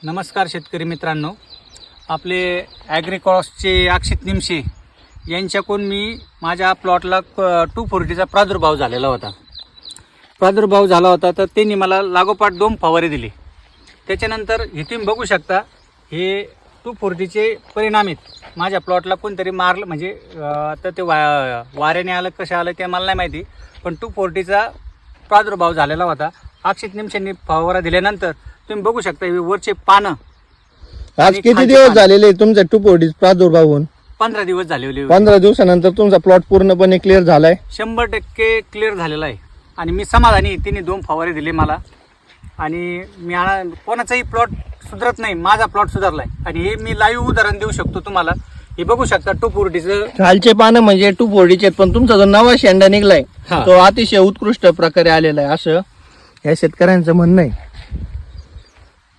नमस्कार शेतकरी मित्रांनो, आपले ॲग्रिकॉसचे अक्षित निमशे यांच्याकडून मी माझ्या प्लॉटला 240चा प्रादुर्भाव झाला होता. तर त्यांनी मला लागोपाठ 2 फवारे दिले. त्याच्यानंतर हे तुम्ही बघू शकता, हे 240चे परिणाम आहेत. माझ्या प्लॉटला कोणतरी मारलं, म्हणजे आता ते वाऱ्याने आलं कसं आलं ते मला नाही माहिती, पण 240चा प्रादुर्भाव झालेला होता. अक्षित निमशेंनी फवारा दिल्यानंतर तुम्ही बघू शकता हे वरचे पानं. आज किती दिवस झालेले तुमचा 240 प्रादुर्भाव होऊन? 15 दिवस झालेले. 15 दिवसानंतर तुमचा प्लॉट पूर्णपणे क्लिअर झालाय? 100% क्लिअर झालेला आहे. आणि मी समाधानी. तिने 2 फवारे दिले मला, आणि मी कोणाचाही प्लॉट सुधारत नाही, माझा प्लॉट सुधारलाय. आणि हे मी लाईव्ह उदाहरण देऊ शकतो तुम्हाला. हे बघू शकता 240चं खालचे पानं म्हणजे 240चे, पण तुमचा जो नवा शेंडा निघलाय तो अतिशय उत्कृष्ट प्रकारे आलेला आहे असं या शेतकऱ्यांचं म्हणणं आहे.